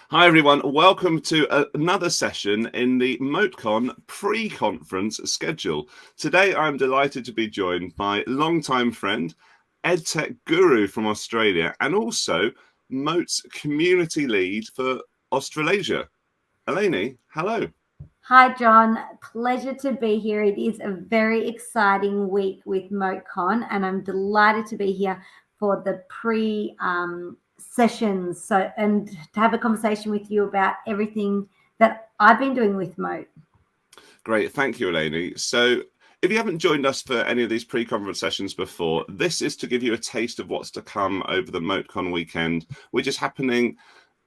Hi everyone, welcome to another session in the MoteCon pre-conference schedule. Today I'm delighted to be joined by longtime friend, EdTech guru from Australia, and also Mote's community lead for Australasia. Eleni, hello. Hi, John. Pleasure to be here. It is a very exciting week with MoteCon, and I'm delighted to be here for the pre-sessions and to have a conversation with you about everything that I've been doing with Mote. Great, thank you, Eleni. So if you haven't joined us for any of these pre-conference sessions before, this is to give you a taste of what's to come over the MoteCon weekend, which is happening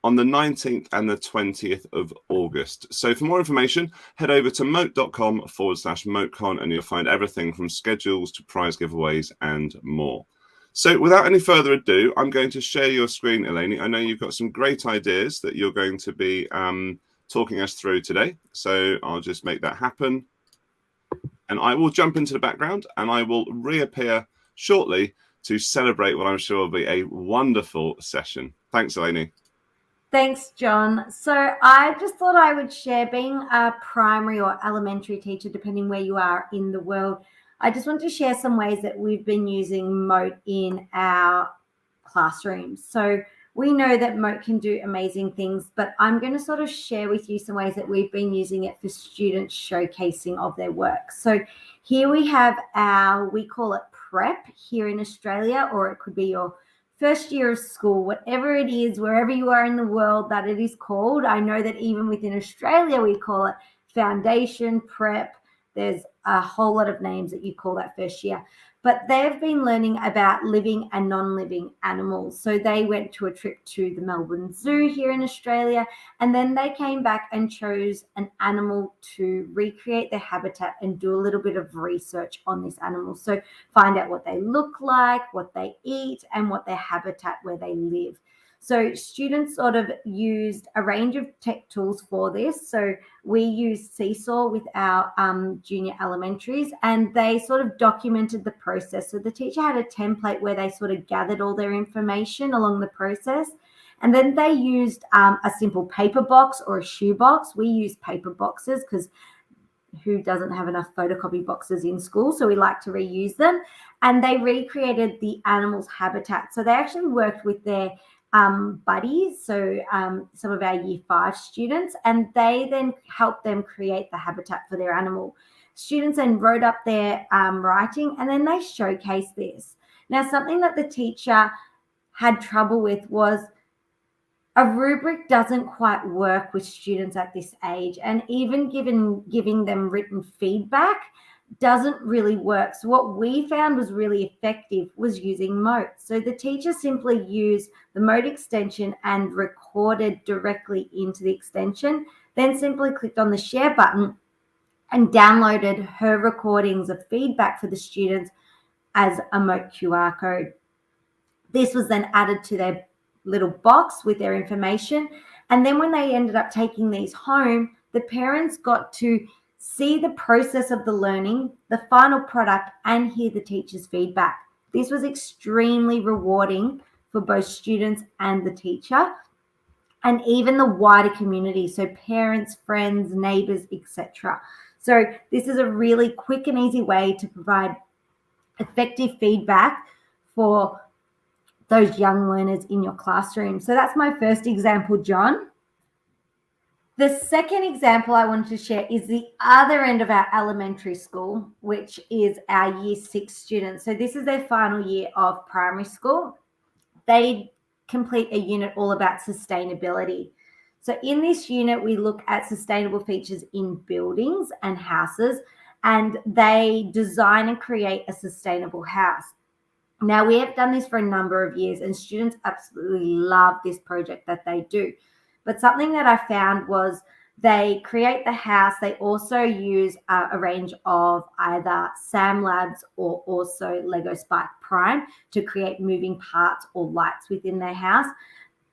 on the 19th and the 20th of August. So for more information, head over to mote.com/MoteCon and you'll find everything from schedules to prize giveaways and more. So without any further ado, I'm going to share your screen, Eleni. I know you've got some great ideas that you're going to be talking us through today. So I'll just make that happen. And I will jump into the background and I will reappear shortly to celebrate what I'm sure will be a wonderful session. Thanks, Eleni. Thanks, John. So I just thought I would share, being a primary or elementary teacher, depending where you are in the world, I just want to share some ways that we've been using Mote in our classrooms. So we know that Mote can do amazing things, but I'm going to sort of share with you some ways that we've been using it for students showcasing of their work. So here we have we call it prep here in Australia, or it could be your first year of school, whatever it is, wherever you are in the world that it is called. I know that even within Australia, we call it foundation, prep. There's a whole lot of names that you call that first year. But they've been learning about living and non-living animals. So they went to a trip to the Melbourne Zoo here in Australia, and then they came back and chose an animal to recreate their habitat and do a little bit of research on this animal. So find out what they look like, what they eat, and what their habitat where they live. So students sort of used a range of tech tools for this. So we used Seesaw with our junior elementaries, and they sort of documented the process. So the teacher had a template where they sort of gathered all their information along the process. And then they used a simple paper box or a shoe box. We use paper boxes because who doesn't have enough photocopy boxes in school? So we like to reuse them. And they recreated the animal's habitat. So they actually worked with their buddies, so some of our year 5 students, and they then helped them create the habitat for their animal. Students then wrote up their writing, and then they showcased this. Now, something that the teacher had trouble with was a rubric doesn't quite work with students at this age, and even giving them written feedback doesn't really work. So what we found was really effective was using Mote. So the teacher simply used the Mote extension and recorded directly into the extension, then simply clicked on the share button and downloaded her recordings of feedback for the students as a Mote QR code. This was then added to their little box with their information. And then when they ended up taking these home, the parents got to see the process of the learning, the final product, and hear the teacher's feedback. This was extremely rewarding for both students and the teacher, and even the wider community, so parents, friends, neighbors, etc. So this is a really quick and easy way to provide effective feedback for those young learners in your classroom. So that's my first example, John. The second example I wanted to share is the other end of our elementary school, which is our year 6 students. So this is their final year of primary school. They complete a unit all about sustainability. So in this unit, we look at sustainable features in buildings and houses, and they design and create a sustainable house. Now, we have done this for a number of years, and students absolutely love this project that they do. But something that I found was they create the house. They also use a range of either Sam Labs or also Lego Spike Prime to create moving parts or lights within their house.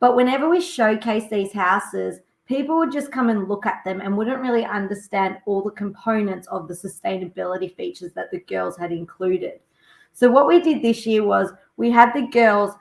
But whenever we showcase these houses, people would just come and look at them and wouldn't really understand all the components of the sustainability features that the girls had included. So what we did this year was we had the girls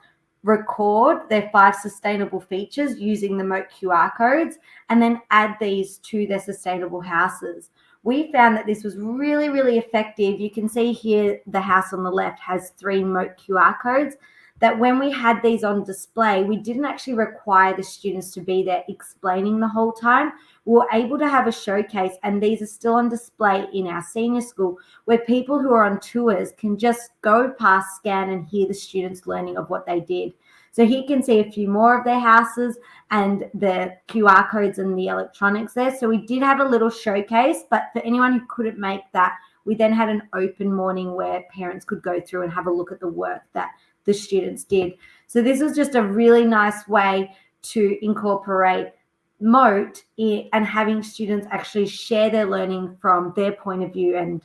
record their 5 sustainable features using the Mote QR codes and then add these to their sustainable houses. We found that this was really, really effective. You can see here the house on the left has 3 Mote QR codes, that when we had these on display, we didn't actually require the students to be there explaining the whole time. We were able to have a showcase, and these are still on display in our senior school, where people who are on tours can just go past, scan, and hear the students learning of what they did. So here you can see a few more of their houses and the QR codes and the electronics there. So we did have a little showcase, but for anyone who couldn't make that, we then had an open morning where parents could go through and have a look at the work that the students did. So this was just a really nice way to incorporate Mote and having students actually share their learning from their point of view and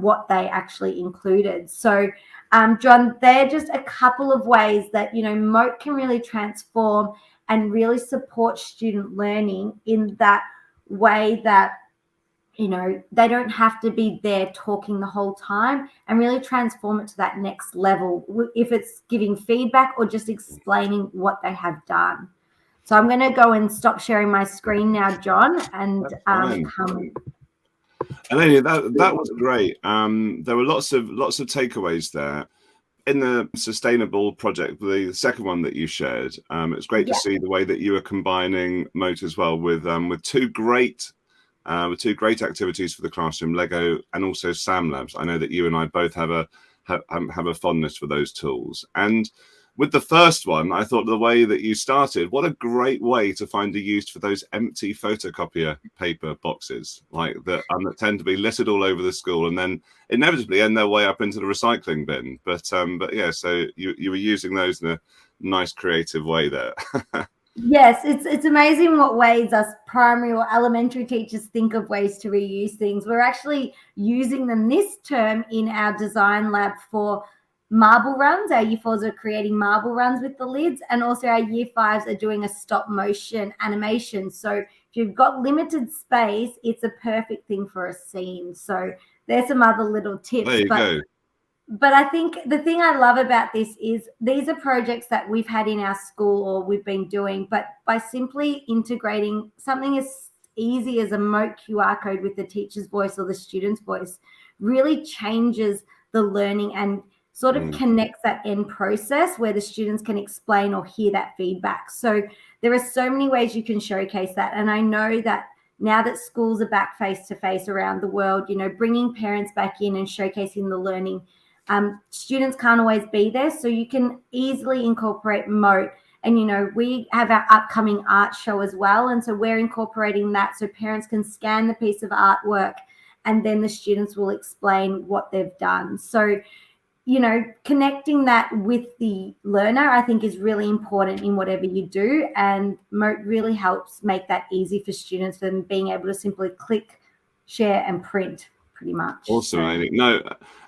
what they actually included. So John, they're just a couple of ways that, Mote can really transform and really support student learning in that way that, they don't have to be there talking the whole time, and really transform it to that next level, if it's giving feedback or just explaining what they have done. So I'm going to go and stop sharing my screen now, John, and come. Eleni, that was great. There were lots of takeaways there. In the sustainable project, the second one that you shared, it's great to see the way that you are combining Mote as well with two great activities for the classroom, Lego and also Sam Labs. I know that you and I both have a fondness for those tools. And with the first one, I thought the way that you started, what a great way to find a use for those empty photocopier paper boxes, like that tend to be littered all over the school and then inevitably end their way up into the recycling bin. But yeah, so you were using those in a nice creative way there. Yes, it's amazing what ways us primary or elementary teachers think of ways to reuse things. We're actually using them this term in our design lab for marble runs. Our year 4s are creating marble runs with the lids, and also our year 5s are doing a stop motion animation. So if you've got limited space, it's a perfect thing for a scene. So there's some other little tips. There you go. But I think the thing I love about this is these are projects that we've had in our school or we've been doing, but by simply integrating something as easy as a Mote QR code with the teacher's voice or the student's voice really changes the learning and sort of connects that end process where the students can explain or hear that feedback. So there are so many ways you can showcase that. And I know that now that schools are back face-to-face around the world, bringing parents back in and showcasing the learning, students can't always be there. So you can easily incorporate Mote. And, we have our upcoming art show as well. And so we're incorporating that so parents can scan the piece of artwork and then the students will explain what they've done. So, connecting that with the learner, I think, is really important in whatever you do. And Mote really helps make that easy for students and being able to simply click, share, and print pretty much. Awesome. So. No,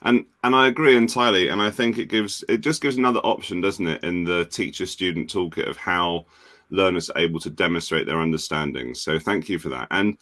and I agree entirely. And I think it just gives another option, doesn't it, in the teacher-student toolkit of how learners are able to demonstrate their understanding. So thank you for that. And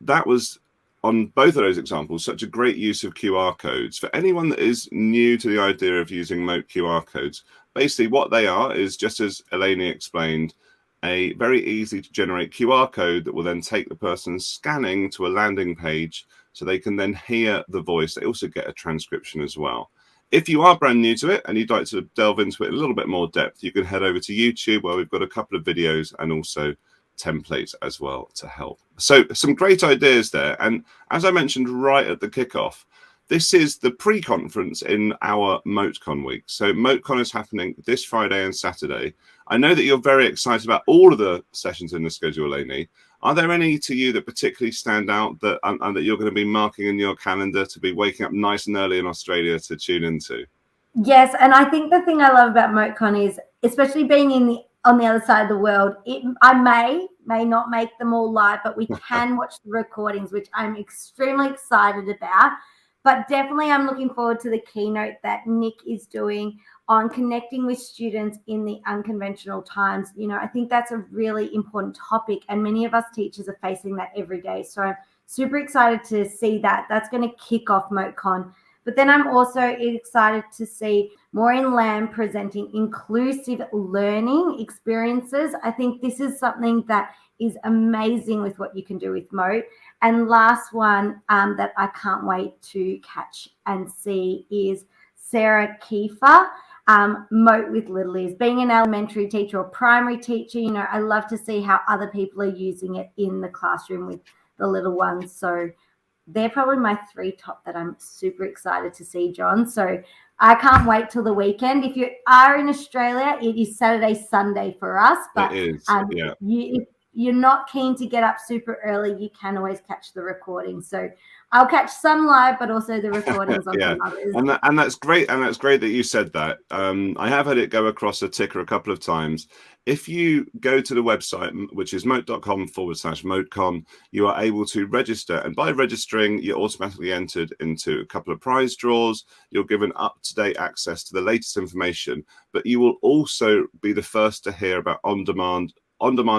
that was, on both of those examples, such a great use of QR codes. For anyone that is new to the idea of using Mote QR codes, basically what they are is, just as Eleni explained, a very easy to generate QR code that will then take the person scanning to a landing page so they can then hear the voice. They also get a transcription as well. If you are brand new to it and you'd like to delve into it in a little bit more depth, you can head over to YouTube where we've got a couple of videos and also templates as well to help. So some great ideas there. And as I mentioned right at the kickoff, this is the pre-conference in our MoteCon week. So MoteCon is happening this Friday and Saturday. I know that you're very excited about all of the sessions in the schedule, Eleni. Are there any to you that particularly stand out that you're going to be marking in your calendar to be waking up nice and early in Australia to tune into? Yes, and I think the thing I love about MoteCon is, especially being on the other side of the world, I may not make them all live, but we can watch the recordings, which I'm extremely excited about. But definitely I'm looking forward to the keynote that Nick is doing on connecting with students in the unconventional times. I think that's a really important topic, and many of us teachers are facing that every day. So I'm super excited to see that. That's going to kick off MoteCon. But then I'm also excited to see more in LAM presenting inclusive learning experiences. I think this is something that is amazing with what you can do with Mote. And last one that I can't wait to catch and see is Sarah Kiefer, Mote with Little Ears. Being an elementary teacher or primary teacher, you know, I love to see how other people are using it in the classroom with the little ones. So they're probably my 3 top that I'm super excited to see, John. So I can't wait till the weekend. If you are in Australia, it is Saturday, Sunday for us. But It is, yeah. if you're not keen to get up super early, you can always catch the recording. So I'll catch some live, but also the recordings on Yeah, some others. and that's great. And that's great that you said that. I have had it go across a ticker a couple of times. If you go to the website, which is mote.com/MoteCon, you are able to register. And by registering, you're automatically entered into a couple of prize draws. You're given up-to-date access to the latest information, but you will also be the first to hear about on-demand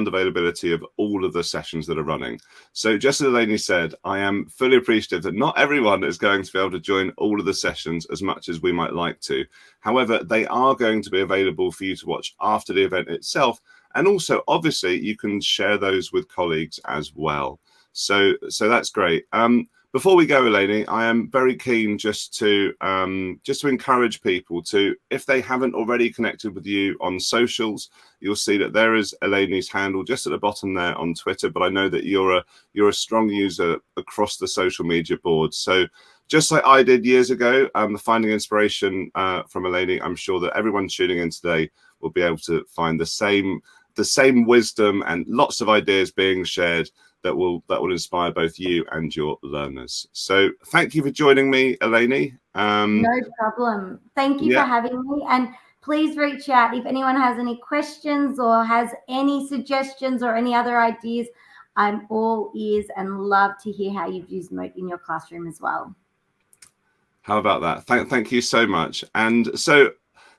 availability of all of the sessions that are running. So just as Eleni said, I am fully appreciative that not everyone is going to be able to join all of the sessions as much as we might like to. However, they are going to be available for you to watch after the event itself. And also, obviously, you can share those with colleagues as well. So that's great. Before we go, Eleni, I am very keen just to encourage people to, if they haven't already connected with you on socials, you'll see that there is Eleni's handle just at the bottom there on Twitter. But I know that you're a strong user across the social media boards. So just like I did years ago, finding inspiration from Eleni, I'm sure that everyone tuning in today will be able to find the same wisdom and lots of ideas being shared that will inspire both you and your learners. So thank you for joining me, Eleni. No problem. Thank you for having me. And please reach out if anyone has any questions or has any suggestions or any other ideas. I'm all ears and love to hear how you've used Mote in your classroom as well. How about that? Thank you so much. And so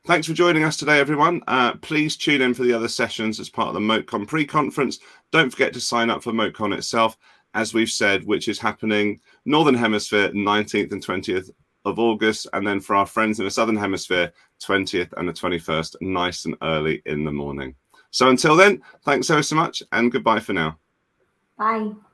thanks for joining us today, everyone. Please tune in for the other sessions as part of the MoteCon pre-conference. Don't forget to sign up for MoteCon itself, as we've said, which is happening Northern Hemisphere 19th and 20th of August. And then for our friends in the Southern Hemisphere, 20th and the 21st, nice and early in the morning. So until then, thanks so much and goodbye for now. Bye.